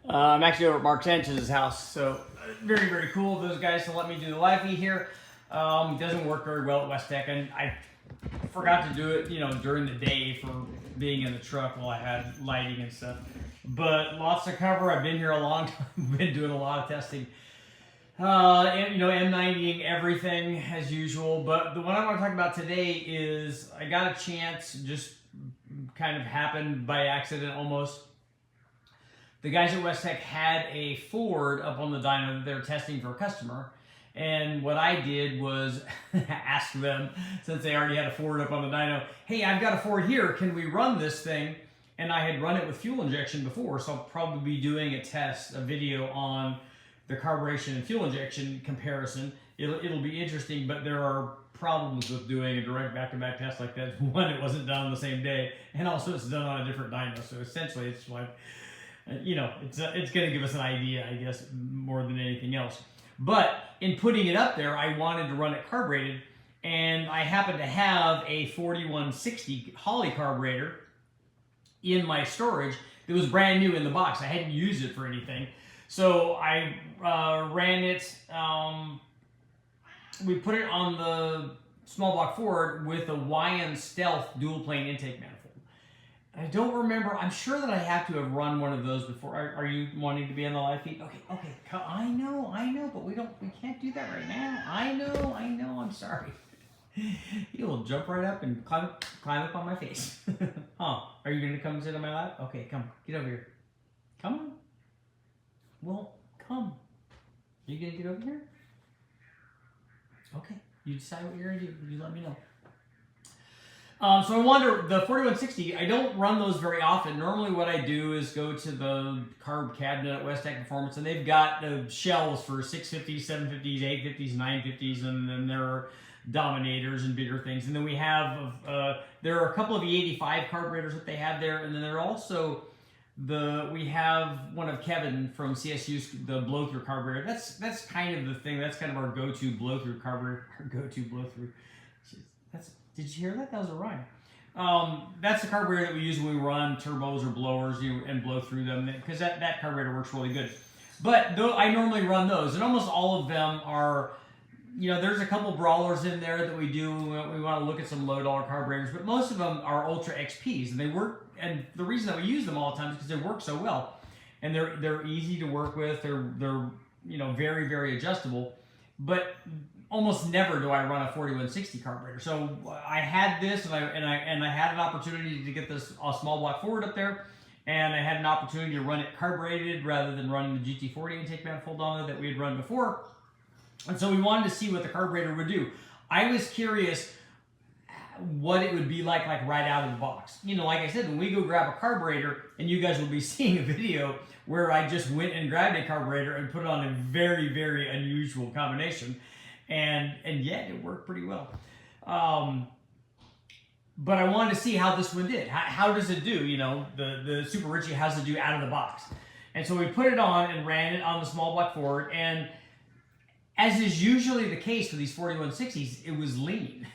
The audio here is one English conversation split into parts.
I'm actually over at Mark Sanchez's house, so very, very cool of those guys to let me do the live feed here. It doesn't work very well at Westech, and I forgot to do it, during the day for being in the truck while I had lighting and stuff. But lots to cover. I've been here a long time. Been doing a lot of testing. M90ing everything as usual. But the one I want to talk about today is I got a chance, just kind of happened by accident almost. The guys at Westech had a Ford up on the dyno that they were testing for a customer. And what I did was ask them, since they already had a Ford up on the dyno, hey, I've got a Ford here, can we run this thing? And I had run it with fuel injection before, so I'll probably be doing a video on the carburation and fuel injection comparison. It'll be interesting, but there are problems with doing a direct back-to-back test like that. One, it wasn't done on the same day, and also it's done on a different dyno, so essentially it's like, it's going to give us an idea, I guess, more than anything else. But in putting it up there, I wanted to run it carbureted, and I happened to have a 4160 Holley carburetor in my storage that was brand new in the box. I hadn't used it for anything. So I ran it, we put it on the small block Ford with a YN Stealth dual plane intake manifold. I don't remember. I'm sure that I have to have run one of those before. Are you wanting to be on the live feed? Okay. I know, but we can't do that right now. I know. I'm sorry. You will jump right up and climb up on my face. Huh? Are you gonna come sit on my lap? Okay, come, get over here. Come on. Well, come. Are you gonna get over here? Okay. You decide what you're gonna do. You let me know. So I wonder, the 4160, I don't run those very often. Normally what I do is go to the carb cabinet at Westech Performance, and they've got the shelves for 650s, 750s, 850s, 950s, and then there are Dominators and bigger things. And then we have, there are a couple of E85 carburetors that they have there, and then there are also, we have one of Kevin from CSU's, the blow-through carburetor. That's kind of the thing, that's kind of our go-to blow-through carburetor, Did you hear that? That was a rhyme. That's the carburetor that we use when we run turbos or blowers and blow through them, because that carburetor works really good. But though I normally run those, and almost all of them are, there's a couple brawlers in there that we do. We want to look at some low dollar carburetors, but most of them are Ultra XPs, and they work. And the reason that we use them all the time is because they work so well, and they're easy to work with. They're very, very adjustable, but almost never do I run a 4160 carburetor. So I had this, and I had an opportunity to get this small block Ford up there, and I had an opportunity to run it carbureted rather than running the GT40 intake manifold on it that we had run before. And so we wanted to see what the carburetor would do. I was curious what it would be like right out of the box. Like I said, when we go grab a carburetor, and you guys will be seeing a video where I just went and grabbed a carburetor and put it on a very, very unusual combination. And yet it worked pretty well. But I wanted to see how this one did. How does it do? The Super Richie has to do out of the box. And so we put it on and ran it on the small block Ford. And as is usually the case with these 4160s, it was lean.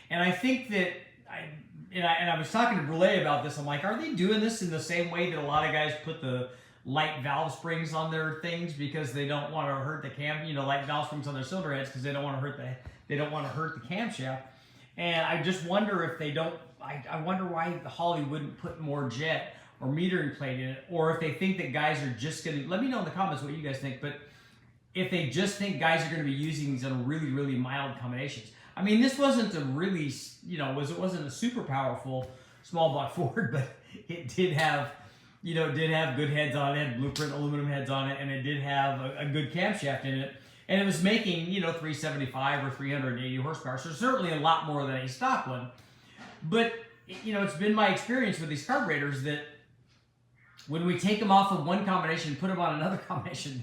And I think that, I was talking to Brule about this. I'm like, are they doing this in the same way that a lot of guys put the light valve springs on their things because they don't want to hurt the cam, light valve springs on their cylinder heads because they don't want to hurt the camshaft. And I just wonder if they don't. I wonder why the Holley wouldn't put more jet or metering plate in it, or if they think that guys are just going to. Let me know in the comments what you guys think. But if they just think guys are going to be using these on really, really mild combinations. I mean, this wasn't a really, it wasn't a super powerful small block Ford, but it did have. Did have good heads on it, had blueprint aluminum heads on it, and it did have a good camshaft in it. And it was making, 375 or 380 horsepower, so certainly a lot more than a stock one. But, it's been my experience with these carburetors that when we take them off of one combination and put them on another combination,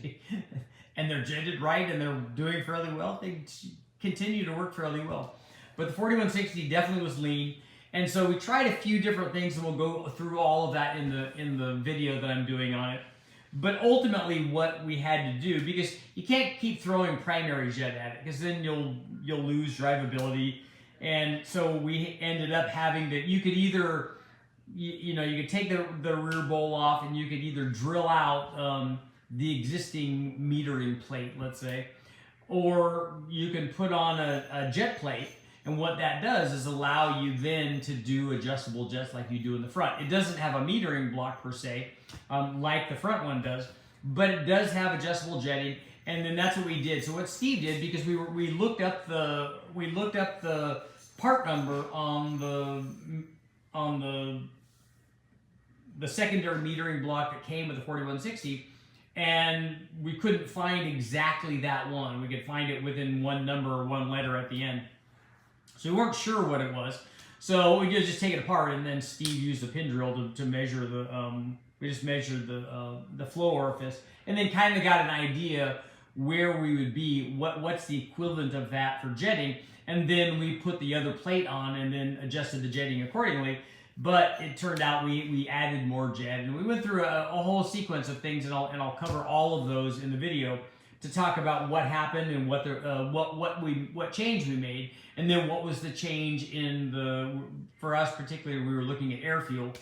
and they're jetted right and they're doing fairly well, they continue to work fairly well. But the 4160 definitely was lean. And so we tried a few different things, and we'll go through all of that in the video that I'm doing on it. But ultimately, what we had to do, because you can't keep throwing primary jet at it, because then you'll lose drivability. And so we ended up having to. You could either you know, you could take the rear bowl off, and you could either drill out the existing metering plate, let's say, or you can put on a jet plate. And what that does is allow you then to do adjustable jets like you do in the front. It doesn't have a metering block per se, like the front one does, but it does have adjustable jetting. And then that's what we did. So what Steve did, because we looked up the part number on the secondary metering block that came with the 4160, and we couldn't find exactly that one. We could find it within one number or one letter at the end. So we weren't sure what it was. So we just take it apart, and then Steve used a pin drill to measure we just measured the flow orifice, and then kind of got an idea where we would be, what's the equivalent of that for jetting, and then we put the other plate on and then adjusted the jetting accordingly. But it turned out we added more jet, and we went through a whole sequence of things, and I'll cover all of those in the video to talk about what happened and what change we made, and then what was the change for us particularly. We were looking at air fuel,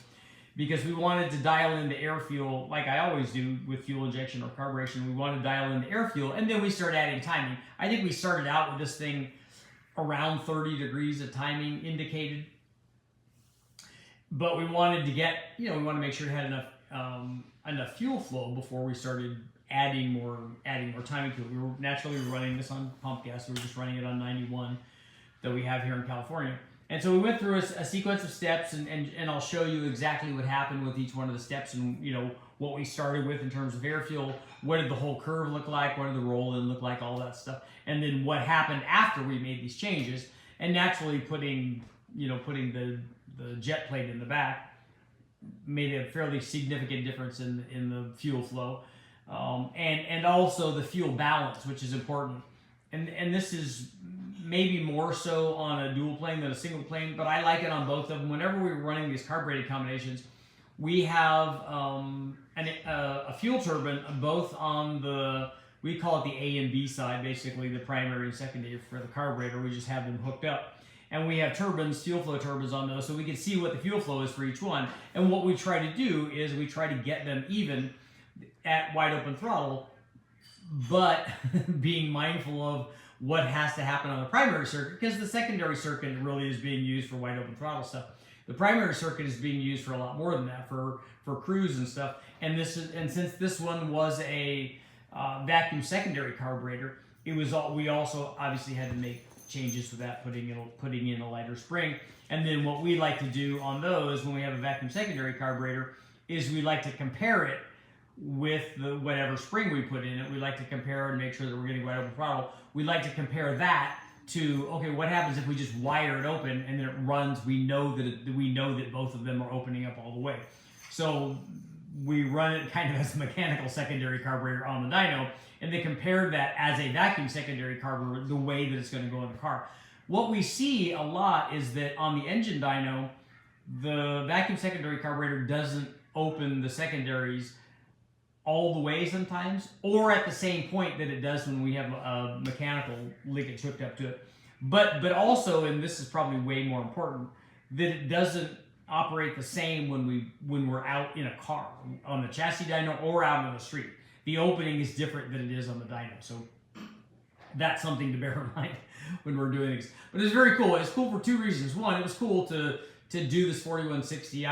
because we wanted to dial in the air fuel like I always do with fuel injection or carburation. We wanted to dial in the air fuel, and then we started adding timing. I think we started out with this thing around 30 degrees of timing indicated, but we wanted to get, we want to make sure it had enough fuel flow before we started adding more timing to it. We were naturally running this on pump gas. We were just running it on 91 that we have here in California. And so we went through a sequence of steps, and I'll show you exactly what happened with each one of the steps, and what we started with in terms of air fuel. What did the whole curve look like? What did the roll-in look like? All that stuff. And then what happened after we made these changes, and naturally putting the jet plate in the back made a fairly significant difference in the fuel flow. And also the fuel balance, which is important. And this is maybe more so on a dual plane than a single plane, but I like it on both of them. Whenever we were running these carbureted combinations, we have a fuel turbine both on we call it the A and B side, basically the primary and secondary for the carburetor. We just have them hooked up. And we have turbines, fuel flow turbines on those, so we can see what the fuel flow is for each one. And what we try to do is we try to get them even at wide open throttle, but being mindful of what has to happen on the primary circuit, because the secondary circuit really is being used for wide open throttle stuff. The primary circuit is being used for a lot more than that, for cruise and stuff. And since this one was a vacuum secondary carburetor, we also obviously had to make changes to that, putting in a lighter spring. And then what we like to do on those when we have a vacuum secondary carburetor is we like to compare it with whatever spring we put in it. We like to compare and make sure that we're getting wide open throttle. We like to compare that to, okay, what happens if we just wire it open and then it runs? We know that both of them are opening up all the way. So we run it kind of as a mechanical secondary carburetor on the dyno, and they compared that as a vacuum secondary carburetor, the way that it's going to go in the car. What we see a lot is that on the engine dyno, the vacuum secondary carburetor doesn't open the secondaries all the way sometimes, or at the same point that it does when we have a mechanical linkage hooked up to it. But also, and this is probably way more important, that it doesn't operate the same when we're out in a car, on the chassis dyno or out on the street. The opening is different than it is on the dyno. So that's something to bear in mind when we're doing this. But it's very cool. It's cool for two reasons. One, it was cool to do this 4160.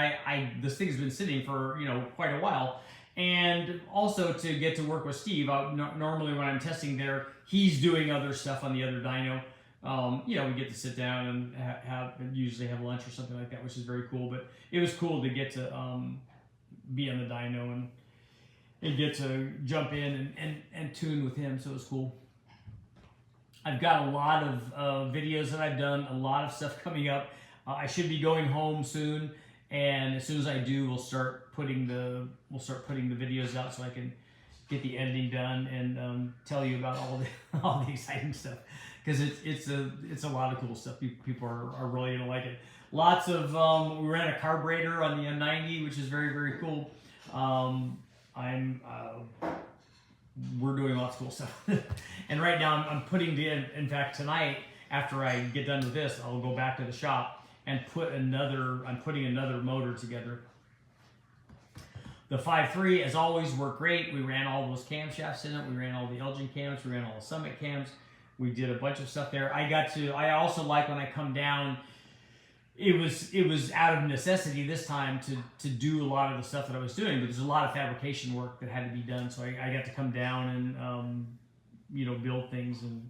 This thing's been sitting for quite a while. And also to get to work with Steve. Normally when I'm testing there, he's doing other stuff on the other dyno. We get to sit down and usually have lunch or something like that, which is very cool. But it was cool to get to be on the dyno and get to jump in and tune with him. So it was cool. I've got a lot of videos that I've done, a lot of stuff coming up. I should be going home soon. And as soon as I do, we'll start putting the videos out so I can get the editing done and tell you about all the exciting stuff, because it's a lot of cool stuff. People are really gonna like it. Lots of we ran a carburetor on the M90, which is very, very cool. We're doing lots of cool stuff. And right now I'm putting in fact tonight, after I get done with this, I'll go back to the shop and I'm putting another motor together. The 5.3, as always, worked great. We ran all those camshafts in it. We ran all the Elgin cams. We ran all the Summit cams. We did a bunch of stuff there. I also like when I come down, it was out of necessity this time to do a lot of the stuff that I was doing, but there's a lot of fabrication work that had to be done. So I got to come down and, you know, build things, and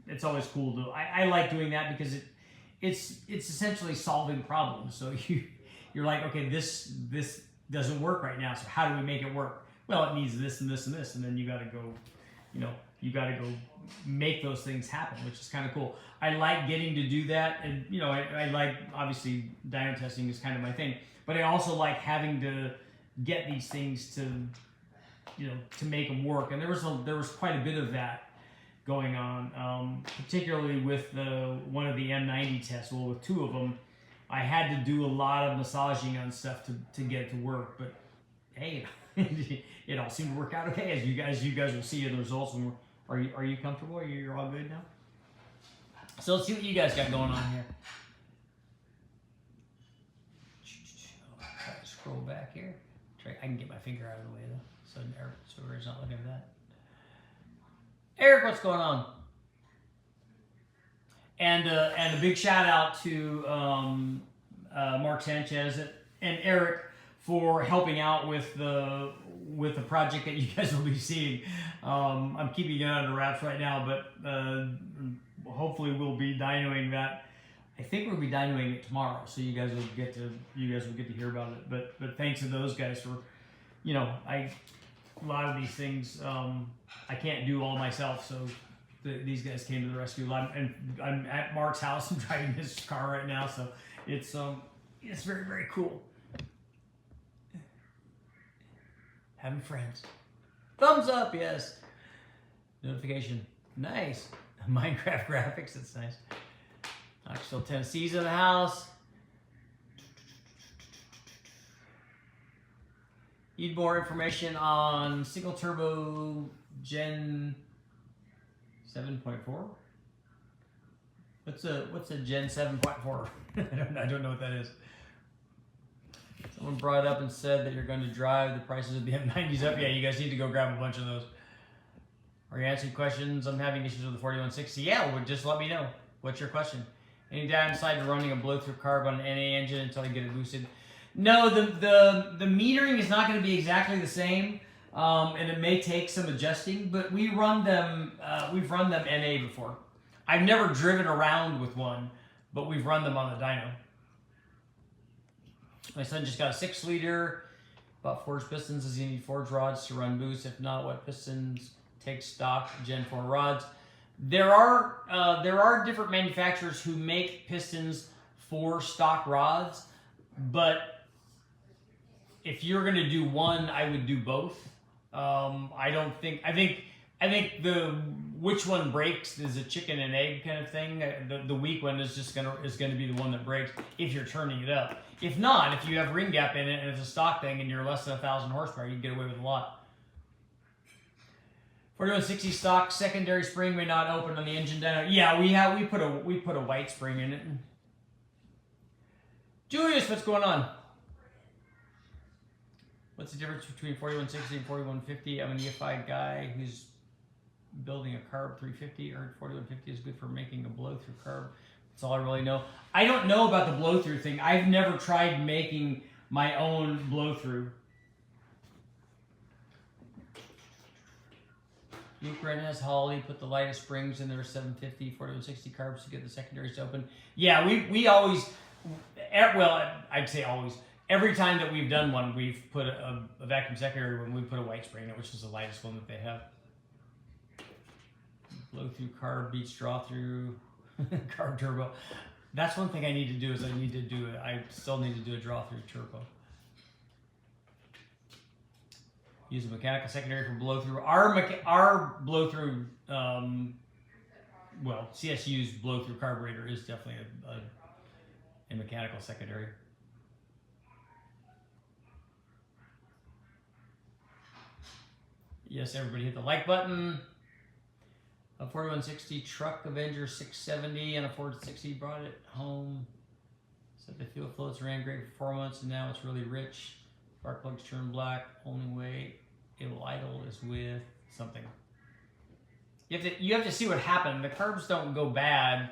it's always cool to, I like doing that because it's essentially solving problems. So you're like, okay, this doesn't work right now, so how do we make it work? Well, it needs this and this and this, and then you got to go, you know, you got to go make those things happen, which is kind of cool. I like getting to do that, and you know, I like, obviously dyno testing is kind of my thing, but I also like having to get these things to, you know, to make them work. And there was quite a bit of that going on, particularly with one of the M90 tests. Well, with two of them, I had to do a lot of massaging on stuff to get it to work. But hey, it all seemed to work out okay, as you guys will see in the results. When are you comfortable? You're all good now? So let's see what you guys got going on here. Try to scroll back here. I can get my finger out of the way though, so Eric's not looking at that. Eric, what's going on? And a big shout out to Mark Sanchez and Eric for helping out with the project that you guys will be seeing. I'm keeping it under wraps right now, but hopefully we'll be dynoing that. I think we'll be dynoing it tomorrow, so you guys will get to hear about it. But thanks to those guys for, you know, a lot of these things I can't do all myself, so these guys came to the rescue. I'm at Mark's house. I'm driving his car right now, so it's very, very cool. Having friends. Thumbs up, yes. Notification, nice. Minecraft graphics, that's nice. Knoxville, Tennessee's in the house. Need more information on single turbo Gen 7.4? What's a Gen 7.4? I don't know what that is. Someone brought it up and said that you're going to drive the prices of the M90s up. Yeah, you guys need to go grab a bunch of those. Are you answering questions? I'm having issues with the 4160. Yeah, well, just let me know. What's your question? Any downside to running a blow-through carb on an NA engine until I get it boosted? No, the metering is not going to be exactly the same, and it may take some adjusting. But we run them. We've run them NA before. I've never driven around with one, but we've run them on the dyno. My son just got a 6-liter. About forged pistons. Does he need forged rods to run boost? If not, what pistons take stock Gen 4 rods? There are different manufacturers who make pistons for stock rods, but if you're going to do one, I would do both. I think the which one breaks is a chicken and egg kind of thing. The weak one is just going to be the one that breaks if you're turning it up. If not, if you have ring gap in it and it's a stock thing and you're less than 1,000 horsepower, you can get away with a lot. 4160 stock secondary spring may not open on the engine dyno. Yeah, we put a white spring in it. Julius, what's going on? What's the difference between 4160 and 4150? I'm an EFI guy who's building a carb 350, or 4150 is good for making a blow-through carb. That's all I really know. I don't know about the blow-through thing. I've never tried making my own blow-through. Luke Ren has Holley, put the lightest springs in their 750, 4160 carbs to get the secondaries to open. Yeah, we always, well, I'd say always. Every time that we've done one, we've put a vacuum secondary when we put a white spring in it, which is the lightest one that they have. Blow through carb beats draw through carb turbo. That's one thing I need to do is I still need to do a draw through turbo. Use a mechanical secondary for blow through. Our blow through, well, CSU's blow through carburetor is definitely a mechanical secondary. Yes, everybody hit the like button. A 4160 truck Avenger 670 and a 460 brought it home. So the fuel floats ran great for 4 months, and now it's really rich. Spark plugs turn black. Only way it will idle is with something. You have to see what happened. The carbs don't go bad.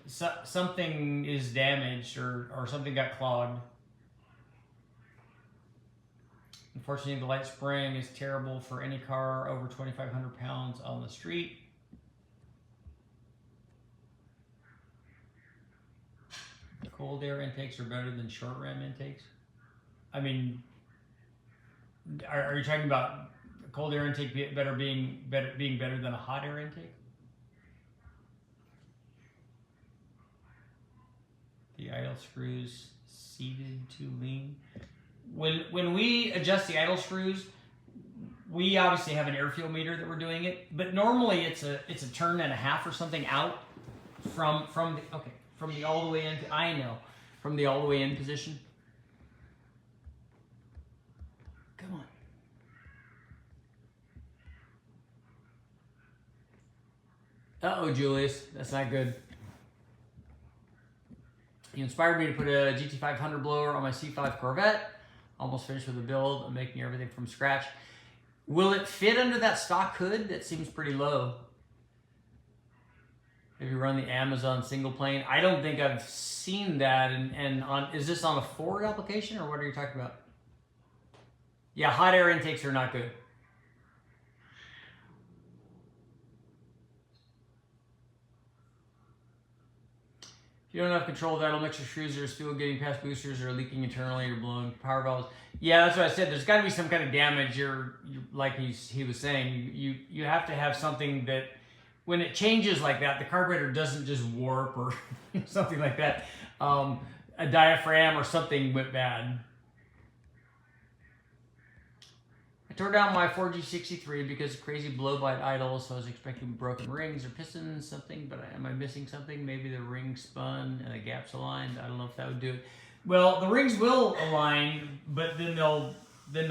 Something is damaged or something got clogged. Unfortunately, the light spring is terrible for any car over 2,500 pounds on the street. Cold air intakes are better than short ram intakes. I mean, are you talking about cold air intake being better than a hot air intake? The idle screws seated too lean. When we adjust the idle screws, we obviously have an air fuel meter that we're doing it, but normally it's a turn and a half or something out from the all the way in. I know, from the all the way in position. Come on. Uh-oh, Julius, that's not good. You inspired me to put a GT500 blower on my C5 Corvette. Almost finished with the build. I'm making everything from scratch. Will it fit under that stock hood? That seems pretty low. Have you run the Amazon single plane? I don't think I've seen that. Is this on a Ford application or what are you talking about? Yeah, hot air intakes are not good. You don't have control of idle mixer screws, there's fuel getting past boosters or leaking internally or blowing power valves. Yeah, that's what I said. There's got to be some kind of damage. Like he was saying, you have to have something that when it changes like that, the carburetor doesn't just warp or something like that. A diaphragm or something went bad. I tore down my 4G63 because of crazy blow-by idle, so I was expecting broken rings or pistons, something, but am I missing something? Maybe the ring spun and the gaps aligned. I don't know if that would do it. Well, the rings will align, but then they'll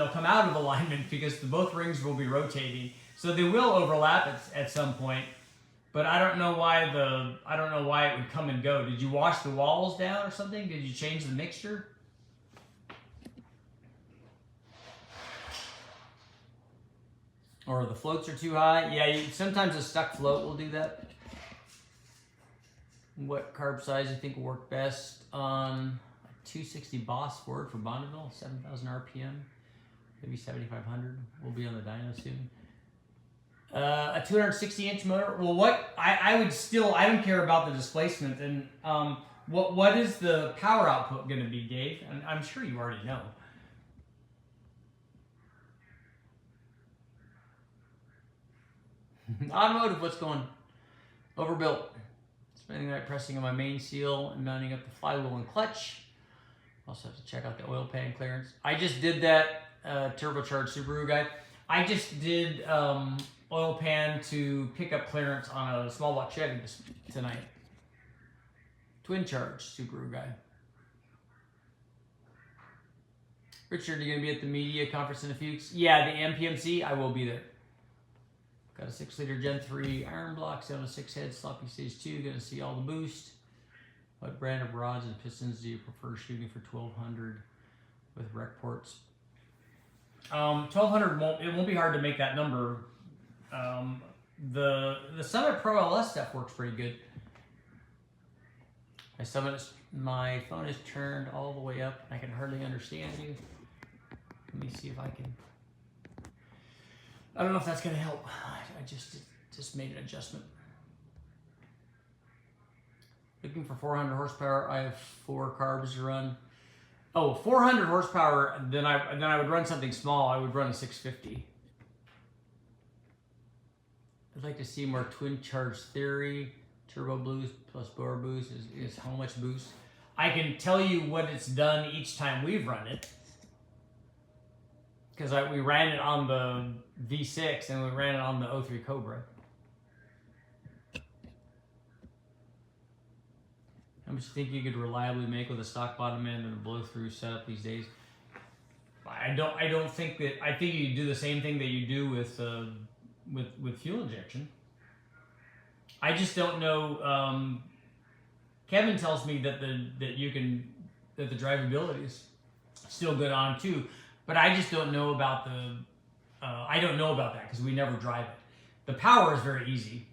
come out of alignment because both rings will be rotating. So they will overlap at some point, but I don't know why it would come and go. Did you wash the walls down or something? Did you change the mixture? Or the floats are too high. Yeah, sometimes a stuck float will do that. What carb size do you think will work best on a 260 Boss Ford for Bonneville? 7,000 RPM, maybe 7,500. We'll be on the dyno soon. A 260-inch motor. Well, I don't care about the displacement. And what is the power output going to be, Dave? And I'm sure you already know. Automotive, what's going? Overbuilt. Spending the night pressing on my main seal and mounting up the flywheel and clutch. Also have to check out the oil pan clearance. I just did that turbocharged Subaru guy. I just did oil pan to pick up clearance on a small block Chevy tonight. Twin charge Subaru guy. Richard, are you going to be at the media conference in a few weeks? Yeah, the MPMC, I will be there. Got a 6-liter Gen 3 iron block, 706 head, sloppy stage 2. Going to see all the boost. What brand of rods and pistons do you prefer shooting for 1200 with rec ports? 1200 won't be hard to make that number. The Summit Pro LS stuff works pretty good. My phone is turned all the way up. I can hardly understand you. Let me see if I can. I don't know if that's going to help. I just made an adjustment. Looking for 400 horsepower. I have 4 carbs to run. Oh, 400 horsepower. Then I would run something small. I would run a 650. I'd like to see more twin charge theory. Turbo boost plus blower boost is how much boost? I can tell you what it's done each time we've run it. Because we ran it on the V6 and we ran it on the 03 Cobra. How much do you think you could reliably make with a stock bottom end and a blow-through setup these days? I don't think that. I think you do the same thing that you do with fuel injection. I just don't know. Kevin tells me that you can that the drivability is still good on too. But I just don't know about the, I don't know about that because we never drive it. The power is very easy.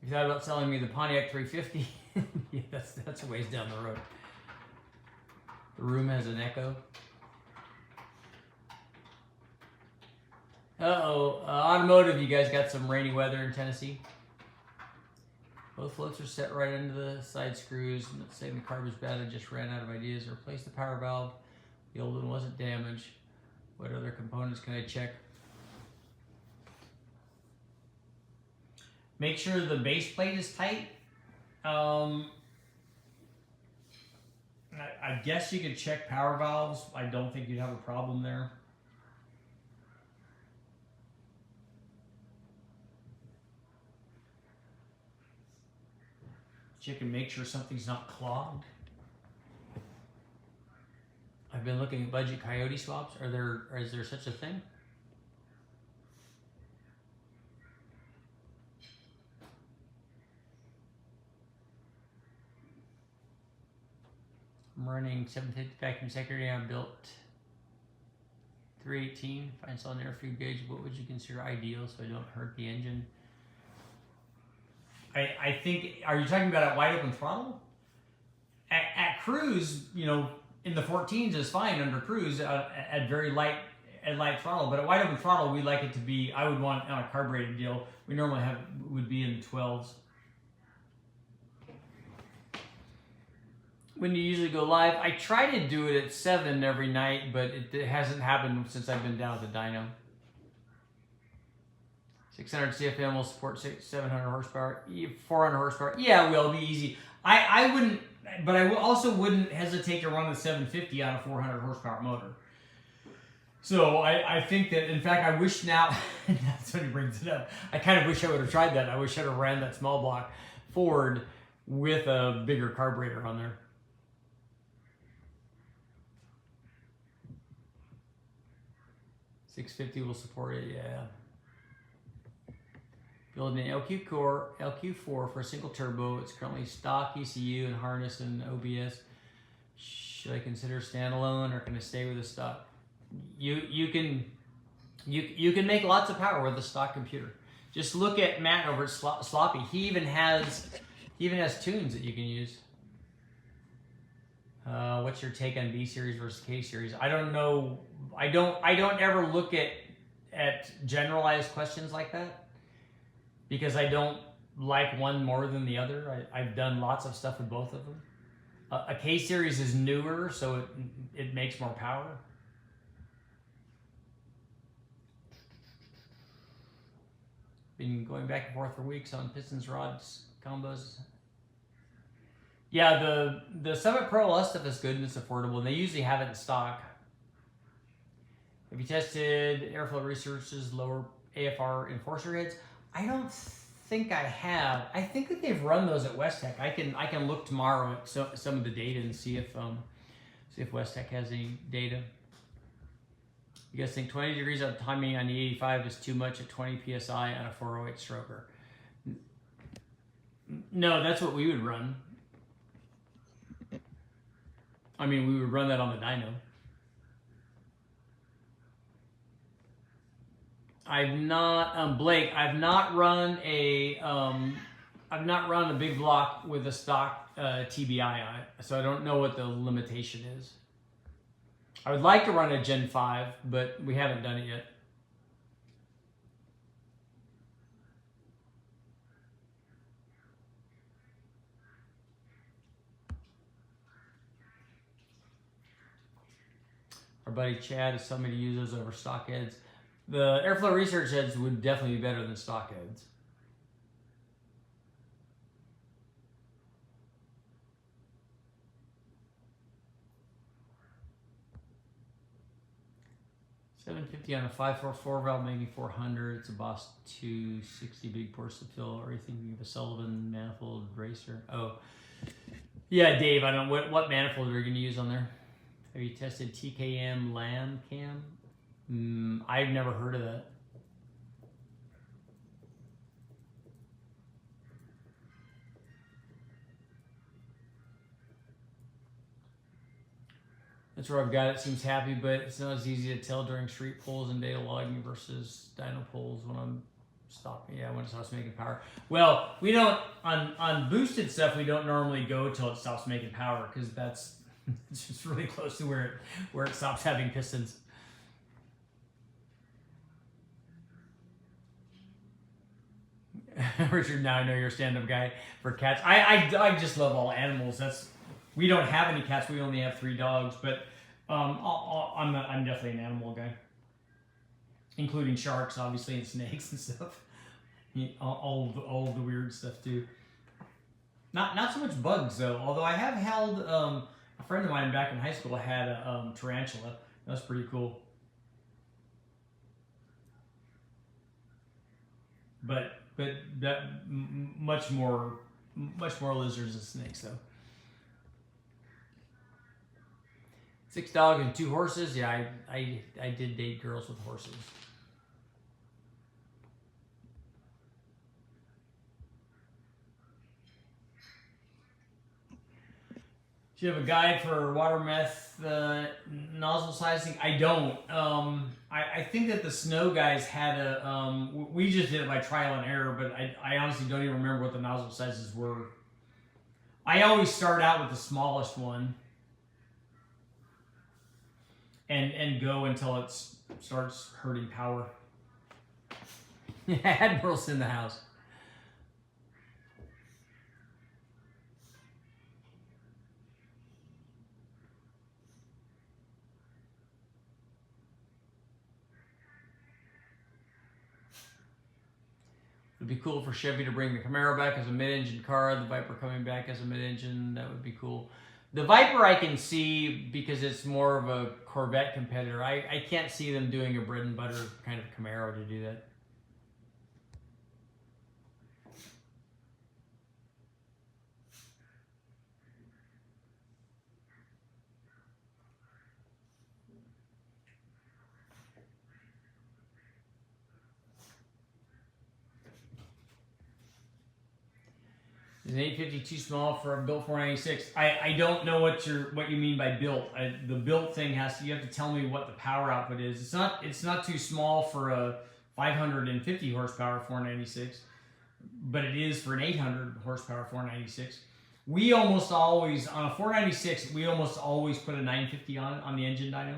You thought about selling me the Pontiac 350? Yeah, that's a ways down the road. The room has an echo. Automotive, you guys got some rainy weather in Tennessee. Both floats are set right into the side screws. I'm not saying the carb is bad, I just ran out of ideas. Replace the power valve. The old one wasn't damaged. What other components can I check? Make sure the base plate is tight. I guess you could check power valves. I don't think you'd have a problem there. Check and make sure something's not clogged. I've been looking at budget coyote swaps. Is there such a thing? I'm running 750 vacuum secretary. I built 318. If I install an air fuel gauge, what would you consider ideal so I don't hurt the engine? I think, are you talking about at wide open throttle? At cruise, you know, in the 14s is fine under cruise at very light throttle, but at wide open throttle we like it to be, I would want on a carbureted deal, we normally would be in the 12s. When you usually go live, I try to do it at 7 every night, but it hasn't happened since I've been down at the dyno. 600 CFM will support 700 horsepower, 400 horsepower. Yeah, it will be easy. I wouldn't, but I also wouldn't hesitate to run the 750 on a 400 horsepower motor. So I think that, in fact, I wish now, that's when he brings it up, I kind of wish I would have tried that. I wish I'd have ran that small block Ford with a bigger carburetor on there. $650 will support it, yeah. Building an LQ4 for a single turbo. It's currently stock ECU and harness and OBS. Should I consider standalone or can I stay with the stock? You can make lots of power with a stock computer. Just look at Matt over at Sloppy. He even has tunes that you can use. What's your take on B series versus K series? I don't know. I don't ever look at generalized questions like that, because I don't like one more than the other. I've done lots of stuff with both of them. A K series is newer, so it makes more power. Been going back and forth for weeks on pistons, rods, combos. Yeah, the Summit Pro LS stuff is good and it's affordable, and they usually have it in stock. Have you tested Airflow Research's lower AFR enforcer heads? I don't think I have. I think that they've run those at Westech. I can look tomorrow at some of the data and see if Westech has any data. You guys think 20 degrees of timing on the 85 is too much at 20 psi on a 408 stroker? No, that's what we would run. I mean, we would run that on the dyno. I've not, Blake, I've not run a big block with a stock TBI on it, so I don't know what the limitation is. I would like to run a Gen 5, but we haven't done it yet. Our buddy Chad is telling me to use those over stock heads. The Airflow Research heads would definitely be better than stock heads. $750 on a 544 valve, maybe 400. It's a Boss 260 big ports to fill. Or are you thinking of a Sullivan manifold racer? Oh, yeah, Dave. I don't know what manifold are you going to use on there. Have you tested TKM Lamb Cam? I've never heard of that. That's where I've got it. Seems happy, but it's not as easy to tell during street pulls and data logging versus dyno pulls when I'm stopping. Yeah, when it stops making power. Well, we don't on boosted stuff. We don't normally go till it stops making power because that's it's just really close to where it stops having pistons. Richard, now I know you're a stand-up guy for cats. I just love all animals. We don't have any cats. We only have 3 dogs, but I'm definitely an animal guy, including sharks, obviously, and snakes and stuff. All the weird stuff too. Not so much bugs though. Although I have held a friend of mine back in high school had a tarantula. That was pretty cool. But that much more lizards and snakes though. 6 dogs and 2 horses. Yeah, I did date girls with horses. Do you have a guide for water meth nozzle sizing? I don't. I think that the snow guys had a. We just did it by trial and error, but I honestly don't even remember what the nozzle sizes were. I always start out with the smallest one and go until it starts hurting power. Admiral's in the house. It'd be cool for Chevy to bring the Camaro back as a mid-engine car, the Viper coming back as a mid-engine. That would be cool. The Viper I can see because it's more of a Corvette competitor. I can't see them doing a bread and butter kind of Camaro to do that. Is an 850 too small for a built 496? I don't know what you mean by built. The built thing you have to tell me what the power output is. It's not too small for a 550 horsepower 496, but it is for an 800 horsepower 496. We almost always on a 496 we almost always put a 950 on the engine dyno.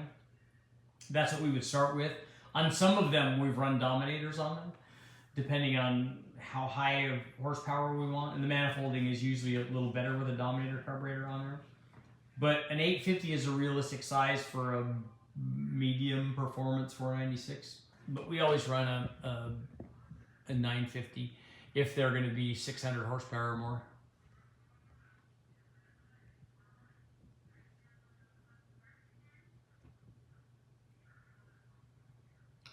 That's what we would start with. On some of them we've run Dominators on them, depending on how high of horsepower we want, and the manifolding is usually a little better with a Dominator carburetor on there. But an 850 is a realistic size for a medium performance 496. But we always run a 950 if they're going to be 600 horsepower or more.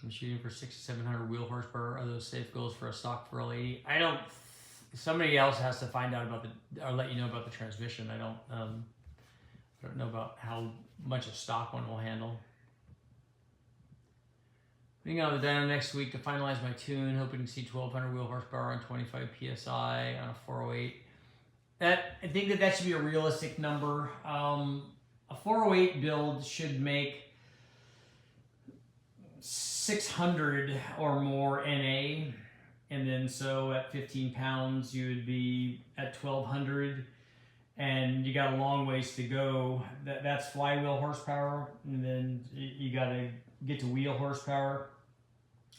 I'm shooting for 600 to 700 wheel horsepower. Are those safe goals for a stock for L80? I don't. Somebody else has to find out about or let you know about the transmission. I don't know about how much a stock one will handle. Putting on the dyno next week to finalize my tune. Hoping to see 1200 wheel horsepower on 25 psi on a 408. I think that should be a realistic number. A 408 build should make 600 or more NA, and then so at 15 pounds you would be at 1200, and you got a long ways to go. That's flywheel horsepower, and then you got to get to wheel horsepower,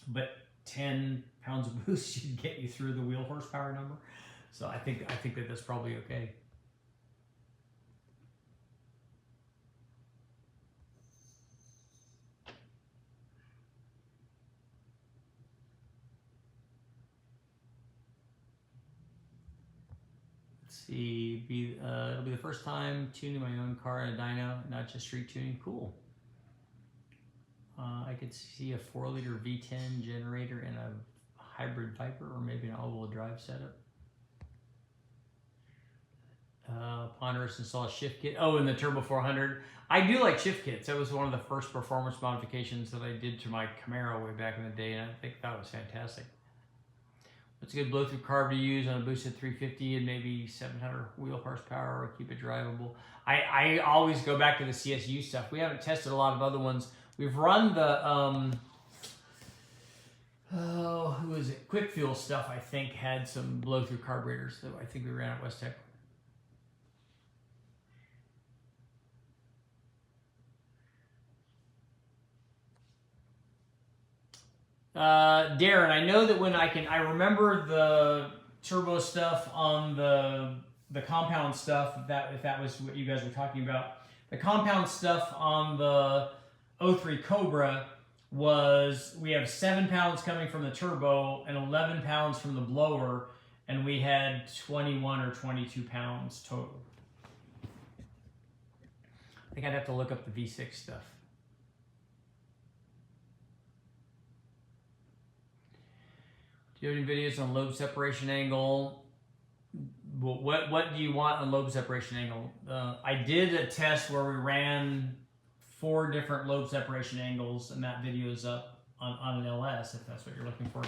but 10 pounds of boost should get you through the wheel horsepower number. So I think that that's probably okay. See, it'll be the first time tuning my own car in a dyno, not just street tuning. Cool. I could see a 4-liter V10 generator in a hybrid Viper, or maybe an all-wheel drive setup. Ponderous install a shift kit. Oh, and the Turbo 400. I do like shift kits. That was one of the first performance modifications that I did to my Camaro way back in the day, and I think that was fantastic. What's a good blow-through carb to use on a boosted 350 and maybe 700 wheel horsepower or keep it drivable? I always go back to the CSU stuff. We haven't tested a lot of other ones. We've run the, who is it? Quick Fuel stuff, I think, had some blow-through carburetors that I think we ran at Westech. Darren, I know that when I remember the turbo stuff on the compound stuff, if that was what you guys were talking about. The compound stuff on the 03 Cobra was, we have 7 pounds coming from the turbo and 11 pounds from the blower, and we had 21 or 22 pounds total. I think I'd have to look up the V6 stuff. Do you have any videos on lobe separation angle? What do you want on lobe separation angle? I did a test where we ran 4 different lobe separation angles, and that video is up on an LS if that's what you're looking for.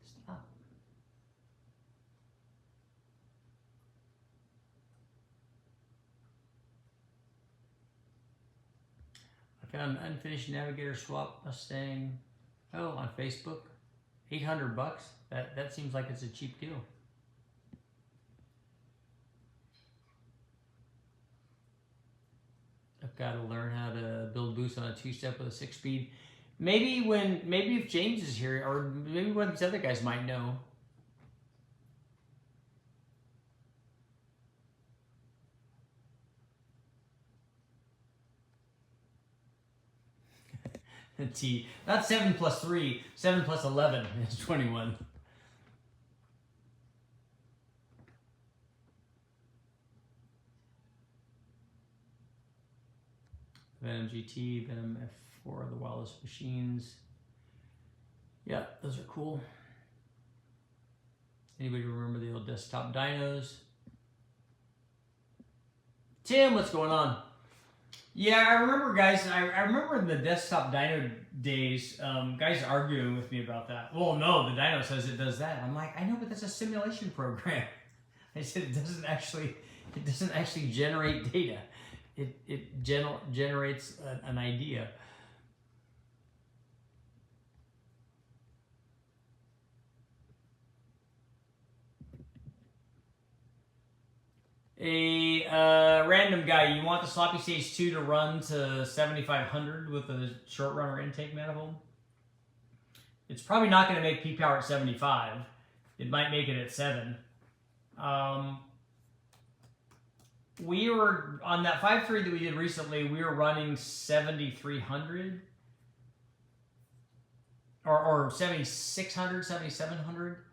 Stop. I found an unfinished Navigator swap Mustang. Oh, on Facebook. $800 bucks. That seems like it's a cheap deal. I've got to learn how to build boost on a 2-step with a 6-speed. Maybe if James is here, or maybe one of these other guys might know. T, not 7 plus 3, 7 plus 11 is 21. Venom GT, Venom F4 are the wildest machines. Yeah, those are cool. Anybody remember the old desktop dynos? Tim, what's going on? Yeah, I remember, guys. I remember in the desktop dyno days, guys arguing with me about that. Well, no, the dyno says it does that. I'm like, I know, but that's a simulation program. I said it doesn't actually generate data. It generates an idea. A random guy, you want the sloppy stage 2 to run to 7,500 with a short runner intake manifold? It's probably not going to make P-power at 75. It might make it at 7. We were, on that 5.3 that we did recently, we were running 7,300 or 7,600, 7,700.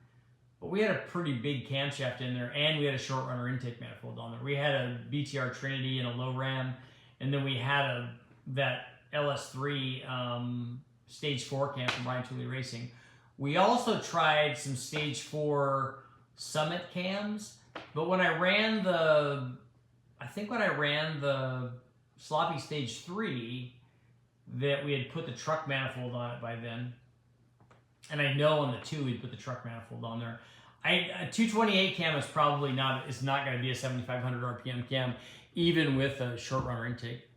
But we had a pretty big camshaft in there, and we had a short runner intake manifold on there. We had a BTR Trinity and a low ram, and then we had that LS3 stage 4 cam from Ryan Tooley Racing. We also tried some stage 4 Summit cams, but when I ran the sloppy stage 3, that we had put the truck manifold on it by then. And I know on the 2 we'd put the truck manifold on there. A 228 cam is probably not going to be a 7,500 RPM cam, even with a short runner intake.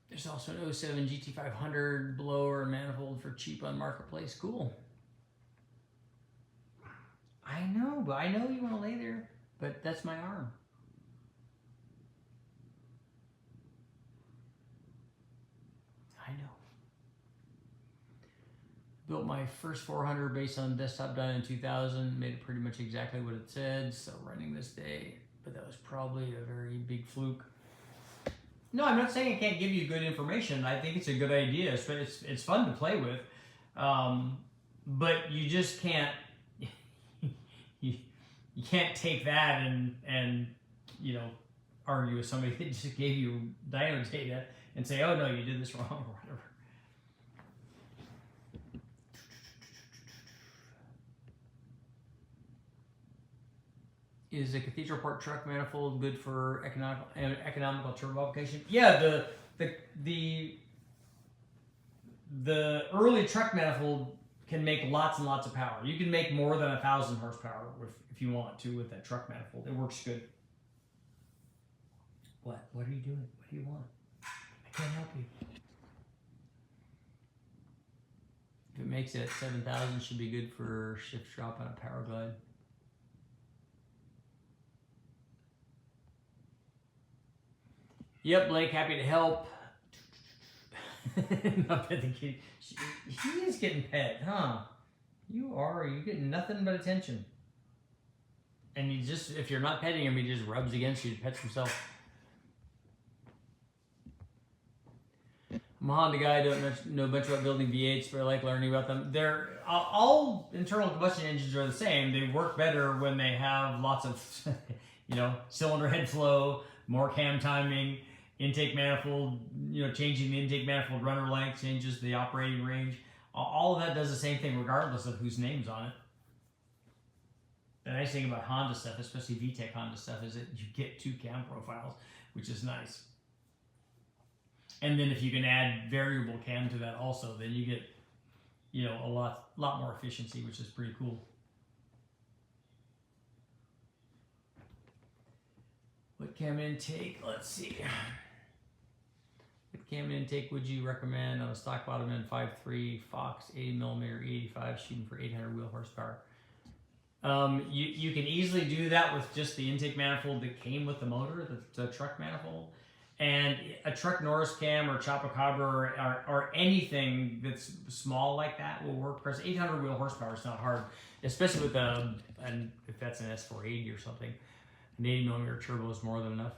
There's also an 07 GT500 blower and manifold for cheap on Marketplace. Cool. I know, but I know you want to lay there, but that's my arm. I know. Built my first 400 based on desktop dyno in 2000. Made it pretty much exactly what it said. Still running this day, but that was probably a very big fluke. No, I'm not saying I can't give you good information. I think it's a good idea. It's fun to play with, but you just can't. You can't take that and argue with somebody that just gave you dyno data and say, oh no, you did this wrong or whatever. Is a cathedral part truck manifold good for economical turbo application? Yeah, the early truck manifold can make lots and lots of power. You can make more than 1,000 horsepower if you want to with that truck manifold. It works good. What? What are you doing? What do you want? I can't help you. If it makes it at 7,000, should be good for shift drop on a power glide. Yep, Blake, happy to help. Not pet the kitty. He is getting pet, huh? You are. You're getting nothing but attention. And you just, if you're not petting him, he just rubs against you, pets himself. I'm a Honda guy, don't know much about building V8s, but I like learning about them. They're all internal combustion engines are the same. They work better when they have lots of, cylinder head flow, more cam timing, intake manifold, changing the intake manifold runner length changes the operating range. All of that does the same thing regardless of whose name's on it. The nice thing about Honda stuff, especially VTEC Honda stuff, is that you get 2 cam profiles, which is nice. And then if you can add variable cam to that also, then you get, a lot more efficiency, which is pretty cool. What cam intake? Let's see. What cam intake would you recommend on a stock bottom end 5.3 Fox 80mm E85 shooting for 800 wheel horsepower? You can easily do that with just the intake manifold that came with the motor, the truck manifold. And a truck Norris cam or Chupacabra or anything that's small like that will work. Because 800 wheel horsepower is not hard, especially with and if that's an S480 or something. An 80mm turbo is more than enough.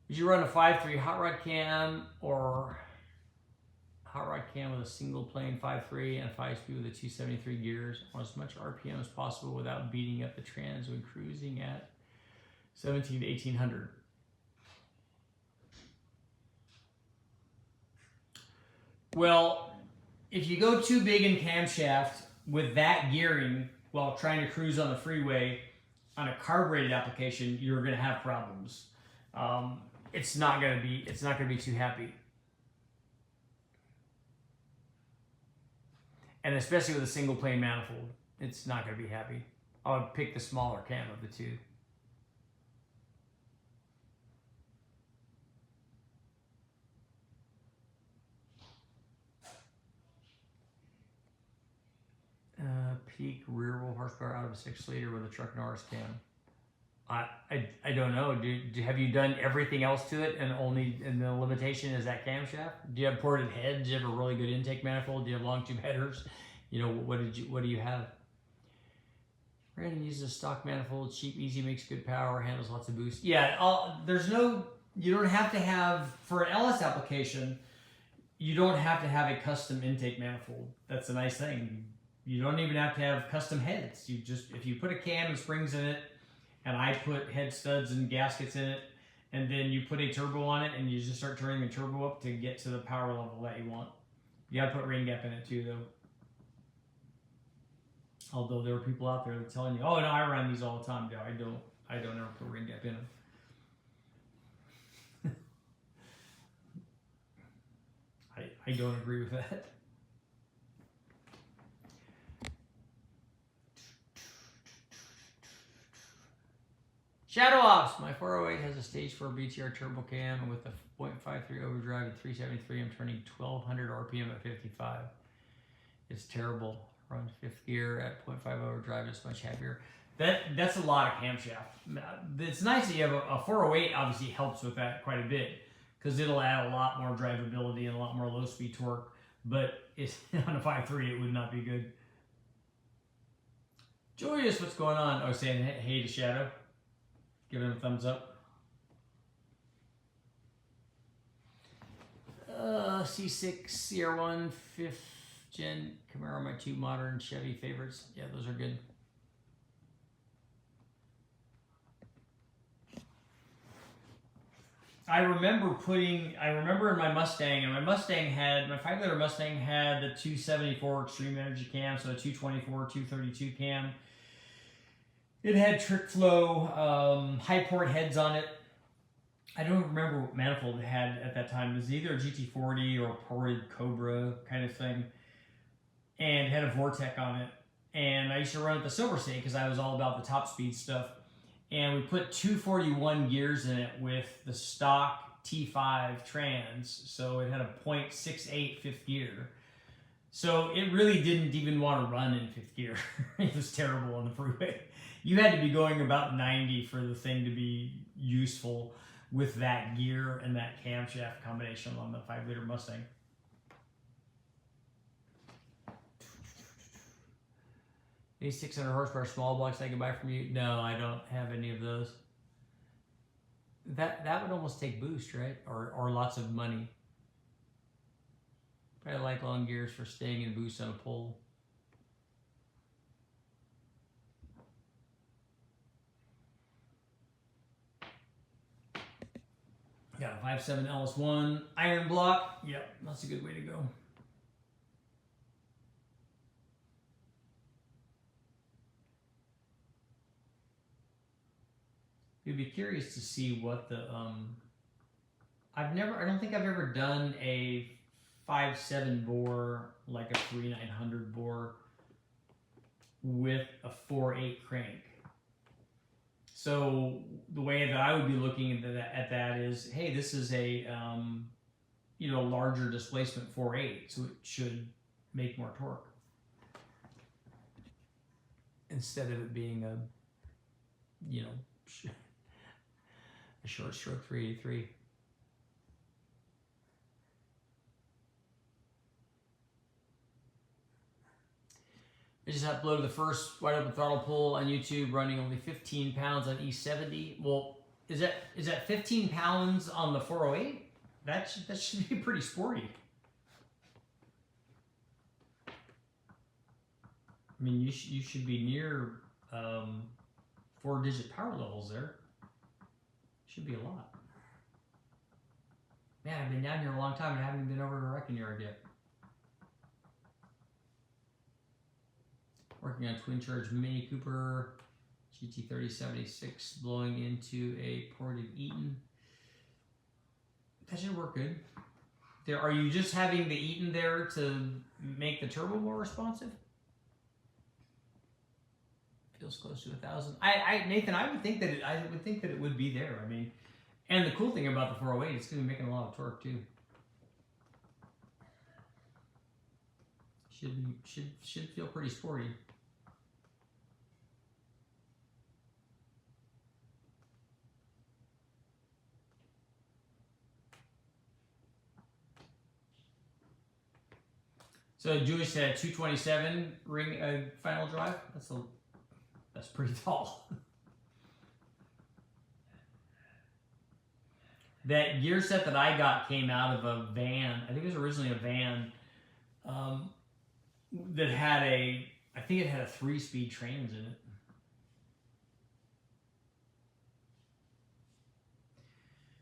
Would you run a 5.3 hot rod cam or hot rod cam with a single plane 5.3 and 5-speed with a 273 gears on as much RPM as possible without beating up the trans when cruising at 17 to 1800? Well, if you go too big in camshaft with that gearing while trying to cruise on the freeway on a carbureted application, you're going to have problems. It's not going to be too happy. And especially with a single plane manifold, it's not going to be happy. I would pick the smaller cam of the two. Peak rear wheel horsepower out of a 6-liter with a truck Norris cam. I don't know. Have you done everything else to it and the limitation is that camshaft? Do you have ported head? Do you have a really good intake manifold? Do you have long tube headers? What do you have? Brandon uses a stock manifold, cheap, easy, makes good power, handles lots of boost. Yeah, you don't have to have, for an LS application, you don't have to have a custom intake manifold. That's a nice thing. You don't even have to have custom heads. If you put a cam and springs in it, and I put head studs and gaskets in it, and then you put a turbo on it, and you just start turning the turbo up to get to the power level that you want. You gotta put rain gap in it too, though. Although there are people out there that telling you, "Oh no, I run these all the time." No, I don't. I don't ever put rain gap in them. I don't agree with that. Shadow Ops, my 408 has a stage 4 BTR turbo cam and with a 0.53 overdrive at 373, I'm turning 1200 RPM at 55. It's terrible. Run 5th gear at 0.5 overdrive, it's much happier. That's a lot of camshaft. It's nice that you have a 408 obviously helps with that quite a bit because it'll add a lot more drivability and a lot more low speed torque, but on a 5.3 it would not be good. Joyous, what's going on? Oh, saying hey to Shadow. Give him a thumbs up. C6, CR1, 5th gen Camaro, my 2 modern Chevy favorites. Yeah, those are good. I remember in my Mustang, and my 5-liter Mustang had the 274 extreme energy cam, so a 224, 232 cam. It had trick flow, high port heads on it. I don't remember what manifold it had at that time. It was either a GT40 or a ported Cobra kind of thing. And it had a Vortec on it. And I used to run at the Silver State because I was all about the top speed stuff. And we put 241 gears in it with the stock T5 trans. So it had a .68 fifth gear. So it really didn't even want to run in fifth gear. It was terrible on the freeway. You had to be going about 90 for the thing to be useful with that gear and that camshaft combination on the 5-liter Mustang. Any 600 horsepower small blocks I can buy from you? No, I don't have any of those. That would almost take boost, right? Or lots of money. I like long gears for staying in boost on a pole. Got a 5.7 LS1 iron block. Yep, that's a good way to go. You'd be curious to see what the I don't think I've ever done a 5.7 bore like a 3.900 bore with a 4.8 crank. So the way that I would be looking at that is, hey, this is a larger displacement 4.8, so it should make more torque instead of it being a short stroke 383. I just uploaded the first wide open throttle pull on YouTube running only 15 pounds on E70. Well, is that 15 pounds on the 408? That should be pretty sporty. I mean, you should be near 4-digit power levels there. Should be a lot. Man, I've been down here a long time and I haven't been over to a wrecking yard yet. Working on twin charge Mini Cooper GT3076 blowing into a ported Eaton. That should work good. Are you just having the Eaton there to make the turbo more responsive? Feels close to 1,000. Nathan, I would think that it would be there. I mean, and the cool thing about the 408, it's going to be making a lot of torque too. Should feel pretty sporty. So Jewish had a 227 ring final drive. That's pretty tall. That gear set that I got came out of a van. I think it was originally a van that had I think it had a 3-speed trans in it.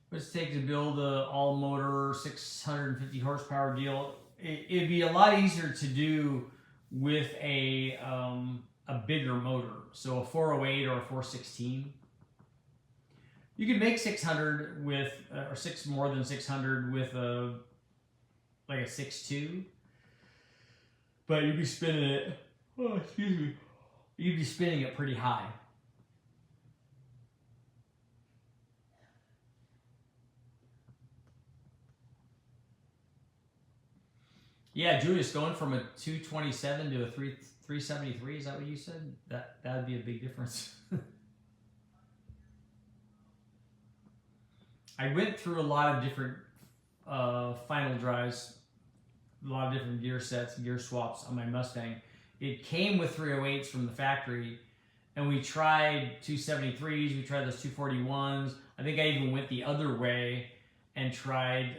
What's it take to build a all-motor 650 horsepower deal? It'd be a lot easier to do with a bigger motor, so a 408 or a 416. You could make 600 with, or more than 600 with like a 6.2, but you'd be spinning it. Oh, excuse me. You'd be spinning it pretty high. Yeah, Julius, going from a 227 to a 373, is that what you said? That would be a big difference. I went through a lot of different final drives, a lot of different gear sets, gear swaps on my Mustang. It came with 308s from the factory, and we tried 273s, we tried those 241s. I think I even went the other way and tried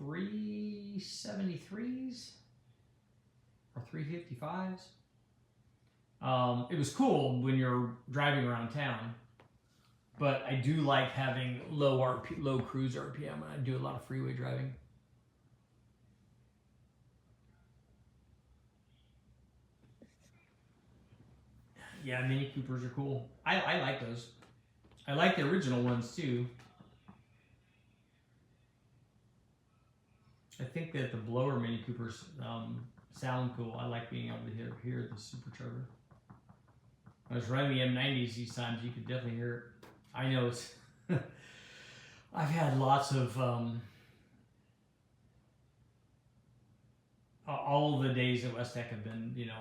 373s or 355s. It was cool when you're driving around town, but I do like having low cruise RPM, and I do a lot of freeway driving. Yeah, Mini Coopers are cool. I like those. I like the original ones too. I think that the blower Mini Coopers sound cool. I like being able to hear the supercharger. When I was running the M90s these times, you could definitely hear it. I know it's. I've had lots of. All the days at Westech have been, you know,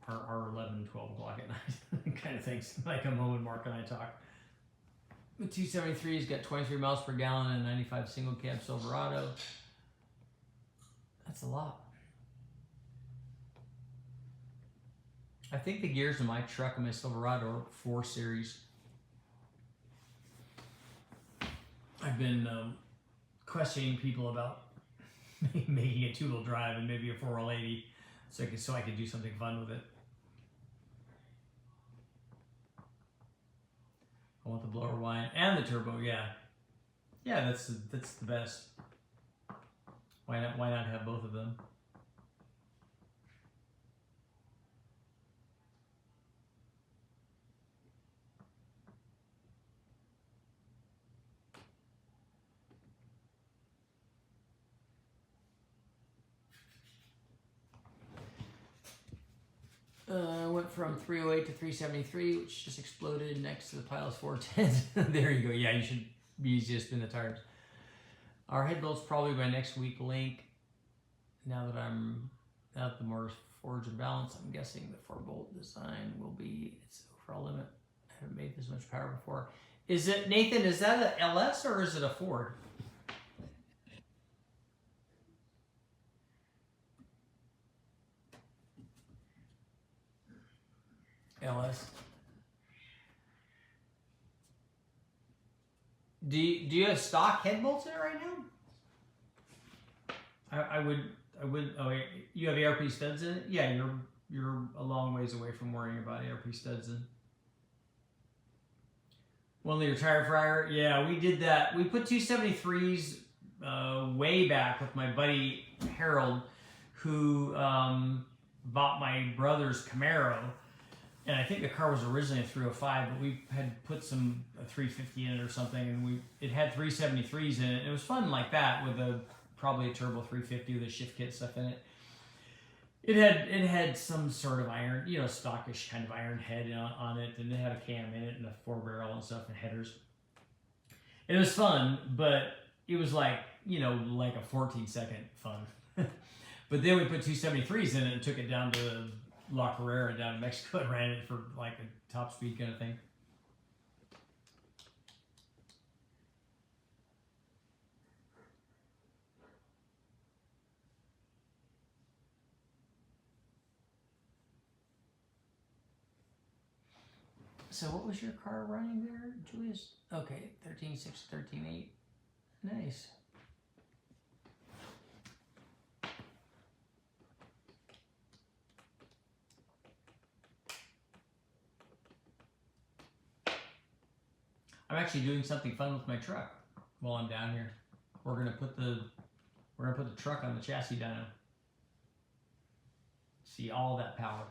are 11, 12 o'clock at night kind of things. I come home and Mark and I talk. The 273's got 23 miles per gallon and 95 single cab Silverado. That's a lot. I think the gears in my truck and my Silverado are 4 series. I've been questioning people about making a 2-wheel drive and maybe a 4L80 so I could do something fun with it. I want the blower wine and the turbo, yeah. Yeah, that's the best. Why not have both of them? Went from 308 to 373, which just exploded next to the pile of 410s. There you go. Yeah, you should be easy to spin the tires. Our head bolt's probably my next week link. Now that the motor's forged and balanced, I'm guessing the 4-bolt design will be its overall limit. I haven't made this much power before. Is it, Nathan, is that an LS or is it a Ford? LS. Do you have stock head bolts in it right now? I would. Oh, you have ARP studs in it? Yeah, you're a long ways away from worrying about ARP studs in. 1 liter tire fryer. Yeah, we did that. We put 273s way back with my buddy Harold, who bought my brother's Camaro. And I think the car was originally a 305, but we had put some 350 in it or something, and it had 373s in it. It was fun like that with probably a turbo 350 with a shift kit stuff in it. It had some sort of iron, you know, stockish kind of iron head on it, and it had a cam in it and a 4-barrel and stuff and headers. It was fun, but it was like, you know, like a 14-second fun. But then we put 273s in it and took it down to La Carrera down in Mexico and ran it for like a top speed kind of thing. So what was your car running there, Julius? Okay, 13.6, 13.8. Nice. I'm actually doing something fun with my truck while I'm down here. We're gonna put the truck on the chassis dyno. See all that power.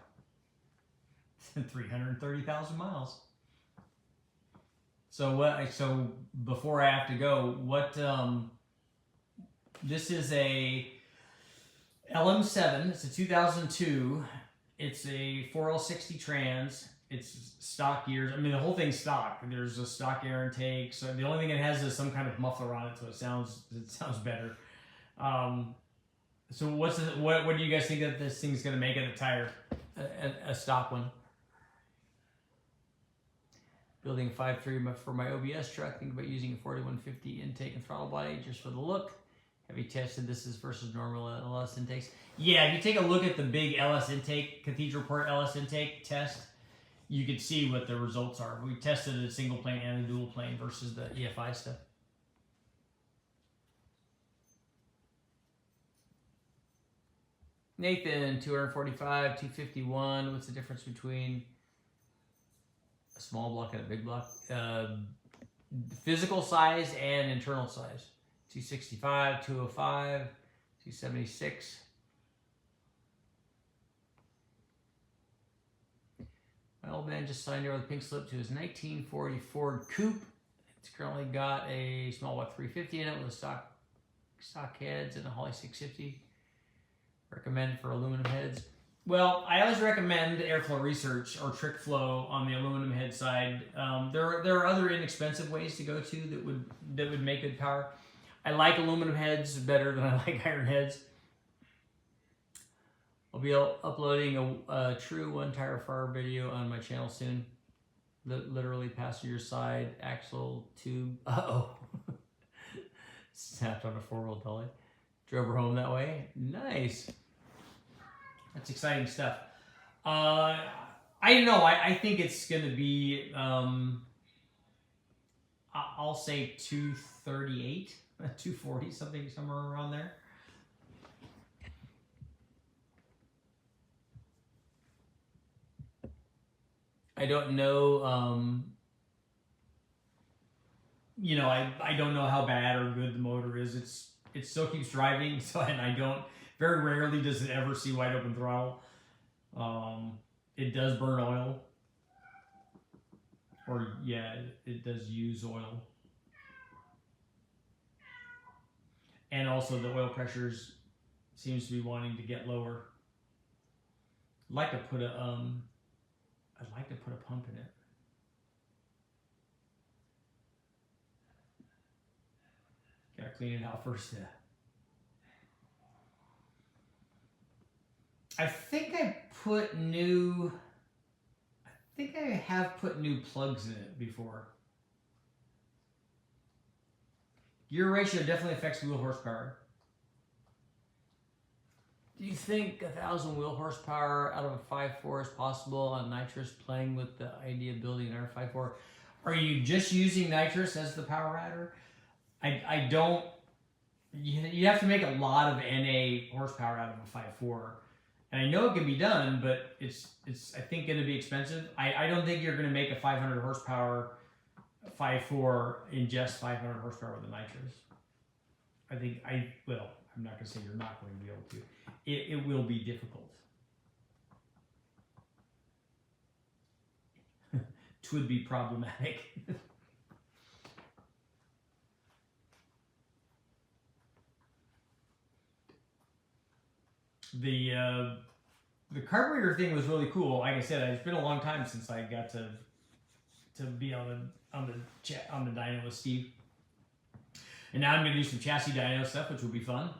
330,000 miles. So before I have to go, this is a LM7. It's a 2002. It's a 4L60 trans. It's stock gears. I mean, the whole thing's stock. There's a stock air intake. So the only thing it has is some kind of muffler on it, so it sounds better. So what do you guys think that this thing's gonna make at the tire? A stock one. Building 5.3 for my OBS truck. Think about using a 4150 intake and throttle body just for the look. Have you tested this versus normal LS intakes? Yeah, if you take a look at the big LS intake, Cathedral Port LS intake test, you could see what the results are. We tested a single plane and a dual plane versus the EFI stuff. Nathan, 245, 251. What's the difference between a small block and a big block? Physical size and internal size. 265, 205, 276. My old man just signed over the pink slip to his 1940 Ford Coupe. It's currently got a small block 350 in it with a stock heads and a Holley 650. Recommend for aluminum heads. Well, I always recommend airflow research or trick flow on the aluminum head side. There are other inexpensive ways to go to that would make good power. I like aluminum heads better than I like iron heads. I'll be uploading a true one-tire fire video on my channel soon. Literally passenger side axle tube. Snapped on a four-wheel dolly. Drove her home that way. Nice. That's exciting stuff. I don't know. I think it's going to be, I'll say 238, 240, somewhere around there. I don't know, you know, I don't know how bad or good the motor is. It still keeps driving, and I don't, very rarely does it ever see wide open throttle. It does burn oil. Or yeah, it does use oil. And also the oil pressures seems to be wanting to get lower. I'd like to put a pump in it. Gotta clean it out first. I think I have put new plugs in it before. Gear ratio definitely affects wheel horsepower. Do you think 1,000 wheel horsepower out of a 5.4 is possible on nitrous, playing with the idea of building an R5.4? Are you just using nitrous as the power adder? I don't, you have to make a lot of NA horsepower out of a 5.4. And I know it can be done, but it's I think going to be expensive. I don't think you're going to make a 500 horsepower 5.4 in just 500 horsepower with the nitrous. I think I'm not going to say you're not going to be able to. It will be difficult. Twould be problematic. The carburetor thing was really cool. Like I said, it's been a long time since I got to be on the dyno with Steve, and now I'm going to do some chassis dyno stuff, which will be fun.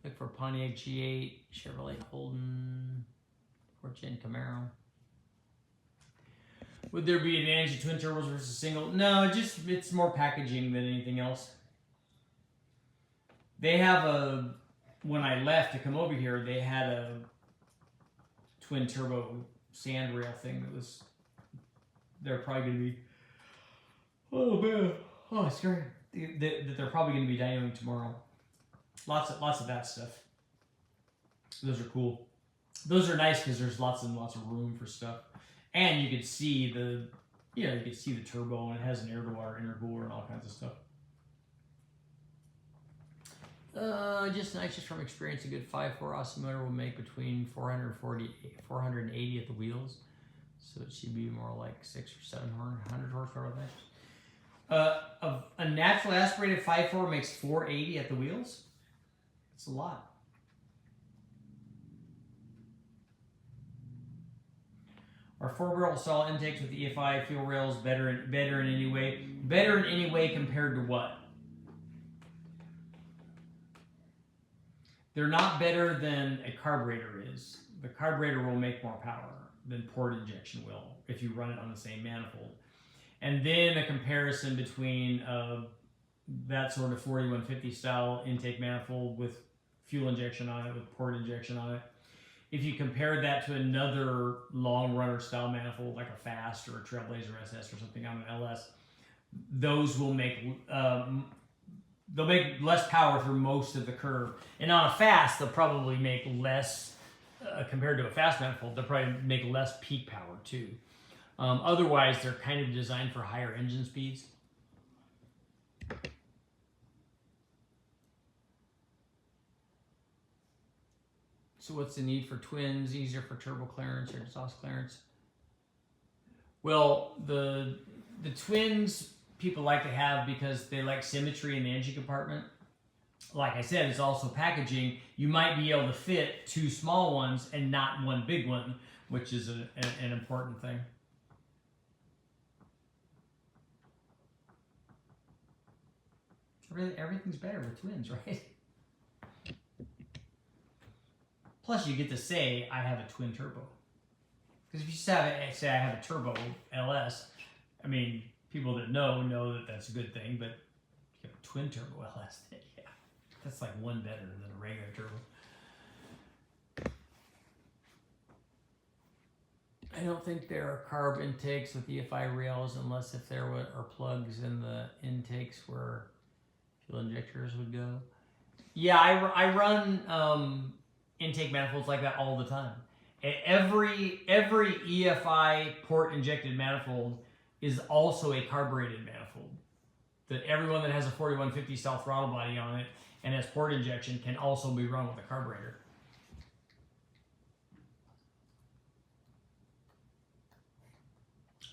Look for Pontiac G8, Chevrolet Holden, Ford Gen Camaro. Would there be an advantage to twin turbos versus single? No, it's more packaging than anything else. They have when I left to come over here, they had a twin turbo sand rail thing that was, they're probably going to be, oh man, oh scary, that they're probably going to be dynoing tomorrow. Lots of that stuff. Those are cool. Those are nice because there's lots and lots of room for stuff. And you could see the turbo, and it has an air-to-water intercooler and all kinds of stuff. Just nice, just from experience, a good 5.4 Austin motor will make between 480 at the wheels. So it should be more like 600 or 700 horsepower with nitrous. A naturally aspirated 5.4 makes 480 at the wheels. It's a lot. Are 4-barrel style intakes with the EFI fuel rails better in any way? Better in any way compared to what? They're not better than a carburetor is. The carburetor will make more power than port injection will if you run it on the same manifold. And then a comparison between that sort of 4150 style intake manifold with fuel injection on it, with port injection on it. If you compare that to another long runner style manifold like a Fast or a Trailblazer SS or something on an LS, those will make they'll make less power through most of the curve. And on a Fast, they'll probably make less compared to a Fast manifold. They'll probably make less peak power too. Otherwise, they're kind of designed for higher engine speeds. So what's the need for twins? Easier for turbo clearance or exhaust clearance? Well, the twins people like to have because they like symmetry in the engine compartment. Like I said, it's also packaging. You might be able to fit 2 small ones and not 1 big one, which is an important thing. Really, everything's better with twins, right? Plus, you get to say, I have a twin turbo. Because if you say I have a turbo LS, I mean, people that know that that's a good thing, but you have a twin turbo LS, yeah, that's like 1 better than a regular turbo. I don't think there are carb intakes with EFI rails unless if there are plugs in the intakes where fuel injectors would go. Yeah, I run intake manifolds like that all the time. Every EFI port injected manifold is also a carbureted manifold. That everyone that has a 4150 style throttle body on it and has port injection can also be run with a carburetor.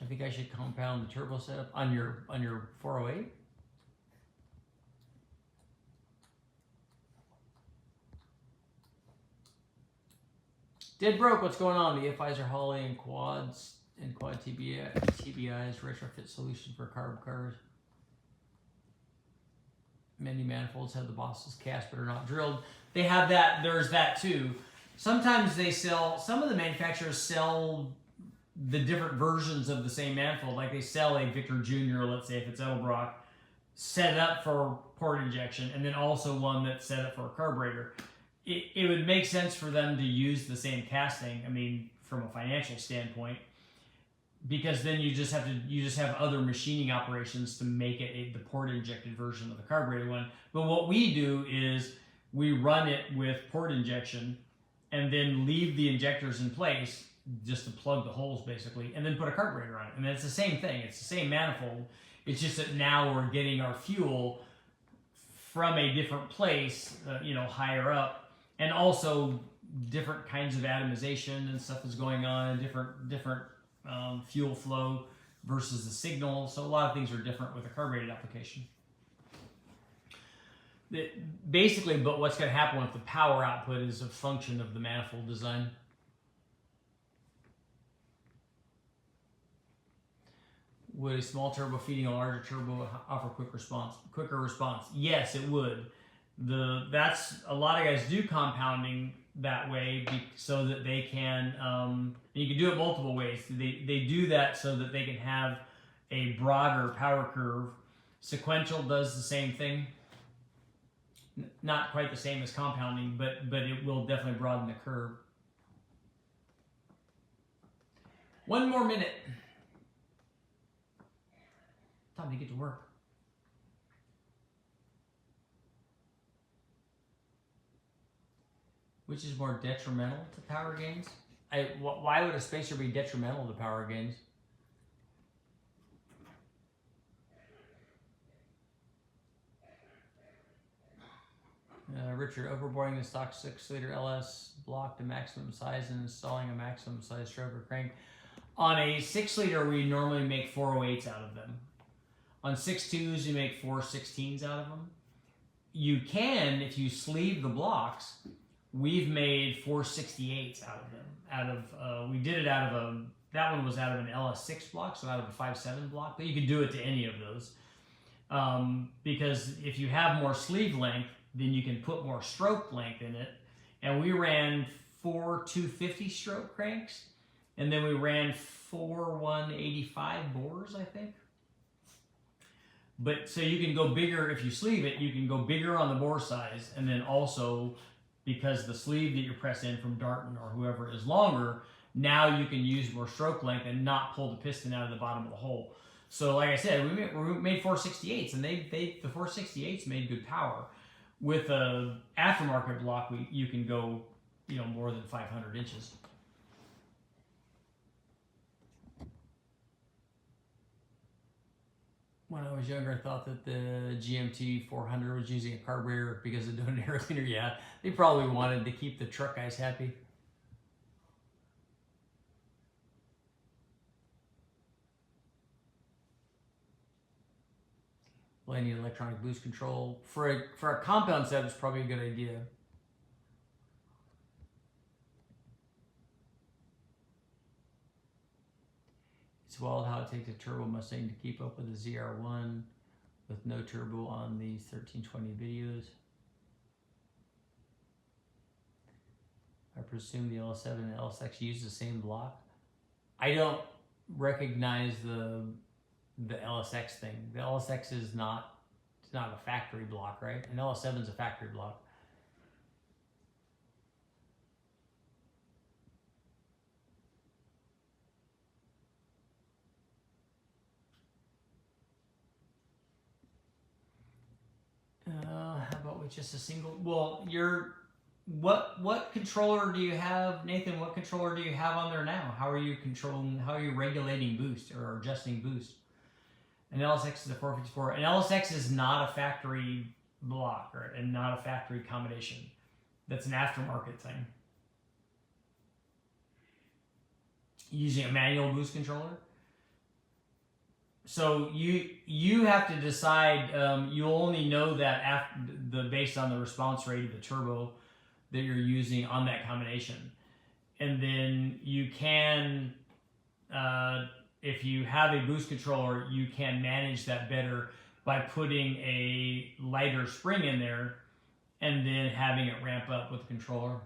I think I should compound the turbo setup on your 408. Dead broke, what's going on? The EFIs are Holley and quads and quad TBIs retrofit solution for carb cars. Many manifolds have the Boss's cast but are not drilled. They have that, there's that too. Sometimes they sell, some of the manufacturers sell the different versions of the same manifold. Like they sell a Victor Jr., let's say if it's Edelbrock, set up for port injection, and then also one that's set up for a carburetor. It would make sense for them to use the same casting, I mean, from a financial standpoint, because then you just have other machining operations to make it the port injected version of the carburetor one. But what we do is we run it with port injection and then leave the injectors in place just to plug the holes basically, and then put a carburetor on it. And it's the same thing, it's the same manifold. It's just that now we're getting our fuel from a different place, higher up. And also different kinds of atomization and stuff is going on, different fuel flow versus the signal. So a lot of things are different with a carbureted application. Basically, but what's going to happen with the power output is a function of the manifold design. Would a small turbo feeding a larger turbo offer quicker response? Yes, it would. That's a lot of guys do compounding that way so that they can, you can do it multiple ways. They do that so that they can have a broader power curve. Sequential does the same thing. Not quite the same as compounding, but it will definitely broaden the curve. 1 more minute. Time to get to work. Which is more detrimental to power gains? Why would a spacer be detrimental to power gains? Richard, overboring the stock 6-liter LS block to maximum size and installing a maximum size stroke or crank. On a 6-liter, we normally make 408s out of them. On 6.2s, you make 416s out of them. You can, if you sleeve the blocks, we've made 468s out of them. We did it out of that one was out of an LS6 block, so out of a 5.7 block, but you could do it to any of those. Because if you have more sleeve length, then you can put more stroke length in it. And we ran 4 250 stroke cranks, and then we ran 4 185 bores, I think. But so you can go bigger if you sleeve it, you can go bigger on the bore size, and then also because the sleeve that you press in from Darton or whoever is longer, now you can use more stroke length and not pull the piston out of the bottom of the hole. So like I said, we made 468s, and the 468s made good power. With a aftermarket block, you can go more than 500 inches. When I was younger, I thought that the GMT 400 was using a carburetor because of doing an air cleaner. Yeah, they probably wanted to keep the truck guys happy. Blending electronic boost control for a compound set is probably a good idea. It's wild how it takes a turbo Mustang to keep up with the ZR1 with no turbo on these 1320 videos. I presume the LS7 and LSX use the same block. I don't recognize the LSX thing. The LSX is not, it's not a factory block, right? And LS7 is a factory block. How about with just a single? Well, what controller do you have, Nathan? What controller do you have on there now? How are you controlling? How are you regulating boost or adjusting boost? An LSX is a 454. An LSX is not a factory block, right? And not a factory combination. That's an aftermarket thing. Using a manual boost controller. So you have to decide. You'll only know that after based on the response rate of the turbo that you're using on that combination, and then you can, if you have a boost controller, you can manage that better by putting a lighter spring in there, and then having it ramp up with the controller.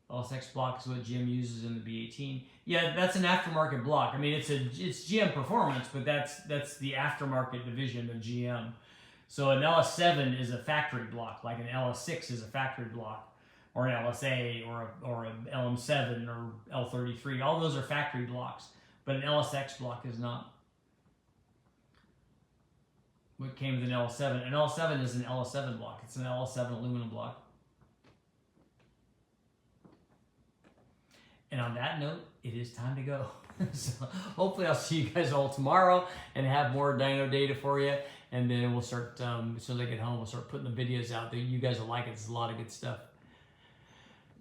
LSX block is what GM uses in the B18. Yeah, that's an aftermarket block. I mean, it's GM Performance, but that's the aftermarket division of GM. So an LS7 is a factory block, like an LS6 is a factory block, or an LSA, or an LM7 or L33. All those are factory blocks, but an LSX block is not. What came with an LS7? An L7 is an LS7 block. It's an LS7 aluminum block. And on that note, it is time to go. So hopefully I'll see you guys all tomorrow and have more dyno data for you. And then we'll start, as soon as I get home, we'll start putting the videos out there. You guys will like it. It's a lot of good stuff.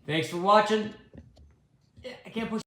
Thanks for watching. I can't push